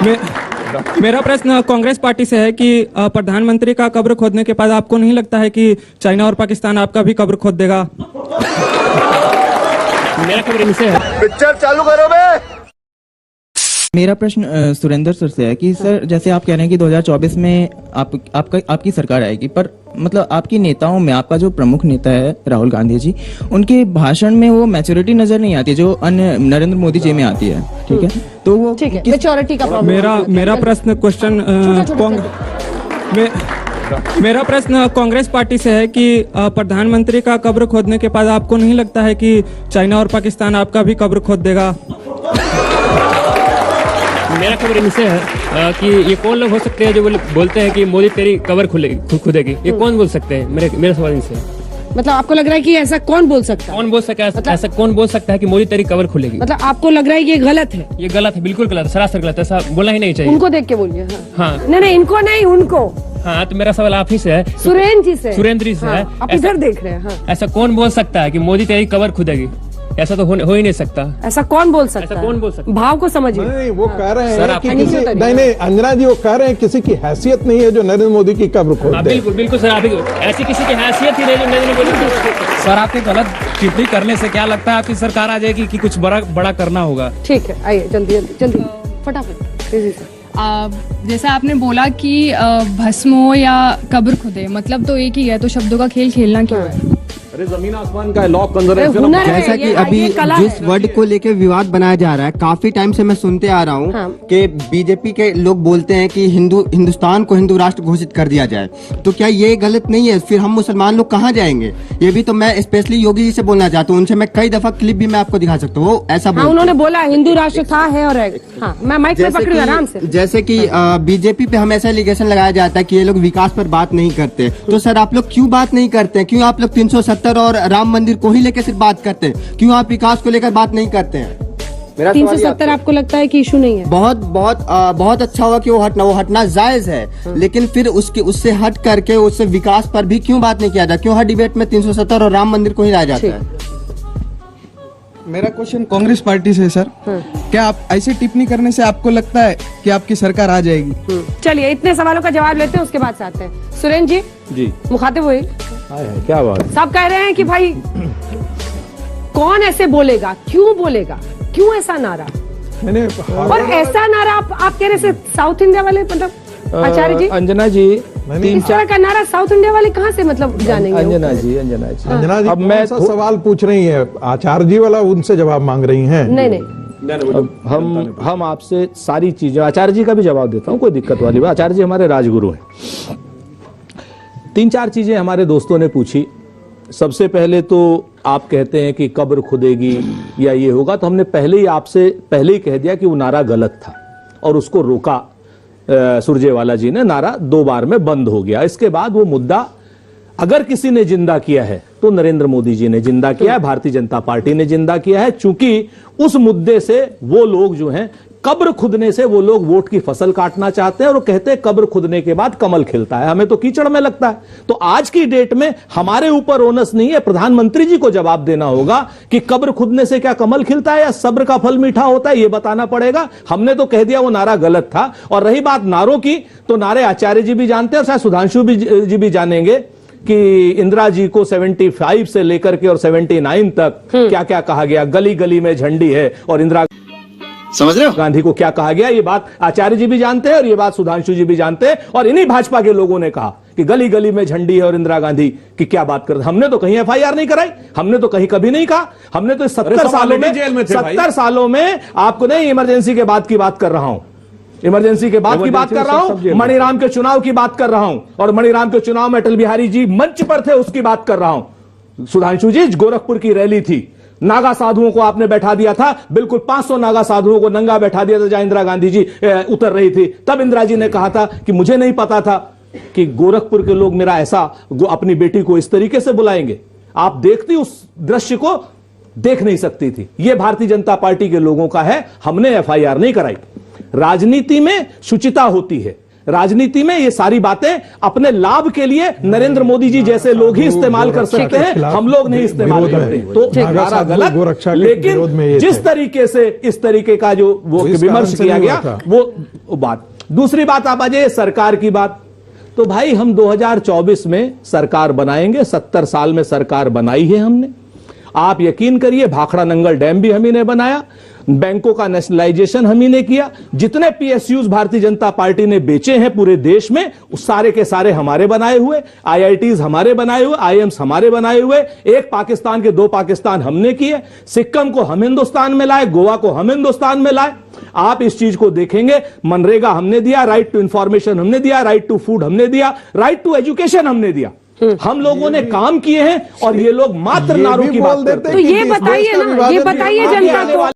मेरा प्रश्न कांग्रेस पार्टी से है कि प्रधानमंत्री का कब्र खोदने के बाद आपको नहीं लगता है कि चाइना और पाकिस्तान आपका भी कब्र खोद देगा? मेरा खबर इनसे है। पिक्चर चालू करो बे। मेरा प्रश्न सुरेंद्र सर से है कि सर जैसे आप कह रहे हैं कि 2024 में आपकी सरकार आएगी, पर मतलब आपकी नेताओं में आपका जो प्रमुख नेता है राहुल गांधी जी, उनके भाषण में वो मैच्योरिटी नजर नहीं आती जो अन्य नरेंद्र मोदी जी में आती है। ठीक है, तो वो मैच्योरिटी का प्रॉब्लम। मेरा प्रश्न मेरा प्रश्न कांग्रेस पार्टी से है कि प्रधानमंत्री का कब्र खोदने के बाद आपको नहीं लगता है कि चाइना और पाकिस्तान आपका भी कब्र खोद देगा? मेरा खबर इनसे है कि ये कौन लोग हो सकते हैं जो बोलते हैं कि मोदी तेरी कब्र खुदेगी? ये कौन बोल सकते हैं? मेरा सवाल इनसे है। मतलब आपको लग रहा है कि ऐसा कौन बोल सकता है? कौन बोल सकता है ऐसा कौन बोल सकता है कि मोदी तेरी कब्र खुलेगी? मतलब आपको लग रहा है ये गलत है? ये गलत है, बिल्कुल गलत है, सरासर गलत है, ऐसा बोलना ही नहीं चाहिए। उनको देख के बोलिए। हाँ, नहीं इनको नहीं, उनको। हाँ, तो मेरा सवाल आप ही से है, सुरेंद्र जी से है। आप इधर देख रहे हैं। हाँ। ऐसा कौन बोल सकता है कि मोदी तेरी कब्र खुदेगी? ऐसा तो हो ही नहीं सकता। ऐसा कौन बोल सकता है? कौन बोल सकता है? भाव को समझिए। नहीं, वो कह रहे हैं कि नहीं अंजना जी वो कह रहे हैं किसी की हैसियत नहीं है जो नरेंद्र मोदी की कब्र खोद दे। बिल्कुल सर, आप ऐसी किसी की हैसियत ही नहीं जो नरेंद्र मोदी। सर आपके गलत टिप्पणी करने से क्या लगता है आपकी सरकार आ जाएगी कि कुछ बड़ा करना होगा? ठीक है, आइए जल्दी फटाफट तेजी से। जैसा आपने बोला कि भस्म हो या कब्र खुदे, मतलब तो एक ही है, तो शब्दों का खेल खेलना क्यों है? अरे जमीन आसमान का लॉ कंजर्वेशन। जैसा कि अभी जिस वर्ड को लेके विवाद बनाया जा रहा है, काफी टाइम से मैं सुनते आ रहा हूँ कि बीजेपी के लोग बोलते हैं कि हिंदुस्तान को हिंदू राष्ट्र घोषित कर दिया जाए, तो क्या ये गलत नहीं है? फिर हम मुसलमान लोग कहाँ जाएंगे? ये भी तो मैं स्पेशली योगी जी से बोलना चाहता हूँ। उनसे मैं कई दफा क्लिप भी मैं आपको दिखा सकता हूँ, वो ऐसा उन्होंने बोला हिंदू राष्ट्र था, है और है। मैं माइक पे पकड़ूं आराम से। जैसे कि बीजेपी पे हमेशा एलिगेशन लगाया जाता है कि ये लोग विकास पर बात नहीं करते, तो सर आप लोग क्यों बात नहीं करते? क्यों आप लोग 370 और राम मंदिर को ही लेकर सिर्फ बात करते हैं? क्यों आप विकास को लेकर बात नहीं करते हैं? 370 आपको लगता है कि इशू नहीं है? बहुत अच्छा हुआ कि वो हटना जायज है, लेकिन फिर उससे हट करके उससे विकास पर भी क्यों बात नहीं किया जाता? क्यों हर डिबेट में 370 और राम मंदिर को ही लाया जाता है? मेरा क्वेश्चन कांग्रेस पार्टी से सर, क्या आप ऐसी टिप्पणी करने से आपको लगता है कि आपकी सरकार आ जाएगी? चलिए इतने सवालों का जवाब लेते हैं, उसके बाद से आते हैं। सुरेंद्र जी मुखातिब हुए, क्या बात? सब कह रहे हैं कि भाई कौन ऐसे बोलेगा, क्यों बोलेगा, क्यों ऐसा नारा? और ऐसा नारा आप कह रहे से साउथ इंडिया वाले, मतलब आचार्य जी, अंजना जी, इस तरह का नारा साउथ इंडिया वाले कहाँ से मतलब जानेंगे? अंजना जी अब मैं सवाल पूछ रही है, आचार्य जी वाला उनसे जवाब मांग रही हैं? नहीं, हम आपसे सारी चीजें, आचार्य जी का भी जवाब देता हूँ, कोई दिक्कत वाली बात। आचार्य जी हमारे राजगुरु हैं। 3-4 चीजें हमारे दोस्तों ने पूछी। सबसे पहले तो आप कहते हैं कि कब्र खुदेगी या ये होगा, तो हमने पहले ही कह दिया कि वो नारा गलत था और उसको रोका। सुरजेवाला जी ने नारा 2 बार में बंद हो गया। इसके बाद वो मुद्दा अगर किसी ने जिंदा किया है तो नरेंद्र मोदी जी ने जिंदा किया है, भारतीय जनता पार्टी ने जिंदा किया है। चूंकि उस मुद्दे से वो लोग जो हैं, कब्र खुदने से वो लोग वोट की फसल काटना चाहते हैं और वो कहते हैं कब्र खुदने के बाद कमल खिलता है। हमें तो कीचड़ में लगता है। तो आज की डेट में हमारे ऊपर ओनस नहीं है, प्रधानमंत्री जी को जवाब देना होगा कि कब्र खुदने से क्या कमल खिलता है या सब्र का फल मीठा होता है, ये बताना पड़ेगा। हमने तो कह दिया वो नारा गलत था। और रही बात नारों की, तो नारे आचार्य जी भी जानते हैं और शायद सुधांशु जी भी जानेंगे कि इंदिरा जी को 75 से लेकर के और 79 तक क्या क्या कहा गया। गली गली में झंडी है और इंदिरा, समझ रहे हो, गांधी को क्या कहा गया, ये बात आचार्य जी भी जानते हैं और ये बात सुधांशु जी भी जानते हैं। और इन्हीं भाजपा के लोगों ने कहा कि गली गली में झंडी है और इंदिरा गांधी की क्या बात करते। हमने तो कहीं FIR नहीं कराई, हमने तो कहीं कभी नहीं कहा। हमने तो 70 सालों में आपको नहीं, इमरजेंसी के बाद की बात कर रहा हूं, इमरजेंसी के बाद की बात कर रहा हूं, मणिराम के चुनाव की बात कर रहा हूं। और मणिराम के चुनाव में अटल बिहारी जी मंच पर थे, उसकी बात कर रहा हूं। सुधांशु जी, गोरखपुर की रैली थी, नागा साधुओं को आपने बैठा दिया था, बिल्कुल 500 नागा साधुओं को नंगा बैठा दिया था जहां इंदिरा गांधी जी उतर रही थी। तब इंदिरा जी ने कहा था कि मुझे नहीं पता था कि गोरखपुर के लोग मेरा ऐसा अपनी बेटी को इस तरीके से बुलाएंगे। आप देखती, उस दृश्य को देख नहीं सकती थी। यह भारतीय जनता पार्टी के लोगों का है। हमने FIR नहीं कराई। राजनीति में शुचिता होती है, राजनीति में ये सारी बातें अपने लाभ के लिए नरेंद्र मोदी जी जैसे लोग ही इस्तेमाल कर सकते हैं, हम लोग नहीं इस्तेमाल करते। तो नारा गलत, लेकिन जिस तरीके से इस तरीके का जो वो विमर्श किया गया वो बात। दूसरी बात आप आ जाइए सरकार की बात। तो भाई हम 2024 में सरकार बनाएंगे, 70 साल में सरकार बनाई है हमने। आप यकीन करिए भाखड़ा नंगल डैम भी हम ही ने बनाया, बैंकों का नेशनलाइजेशन हम ही ने किया, जितने पीएसयूज भारतीय जनता पार्टी ने बेचे हैं पूरे देश में उस सारे के सारे हमारे बनाए हुए, आईआईटीज हमारे बनाए हुए, आईएम्स हमारे बनाए हुए, एक पाकिस्तान के 2 पाकिस्तान हमने किए, सिक्किम को हम हिंदुस्तान में लाए, गोवा को हम हिंदुस्तान में लाए। आप इस चीज को देखेंगे, मनरेगा हमने दिया, राइट टू इंफॉर्मेशन हमने दिया, राइट टू फूड हमने दिया, राइट टू एजुकेशन हमने दिया। हम लोगों ने काम किए हैं और ये लोग मात्र नारों की बात करते हैं। तो ये बताइए ना, ये बताइए जनता को।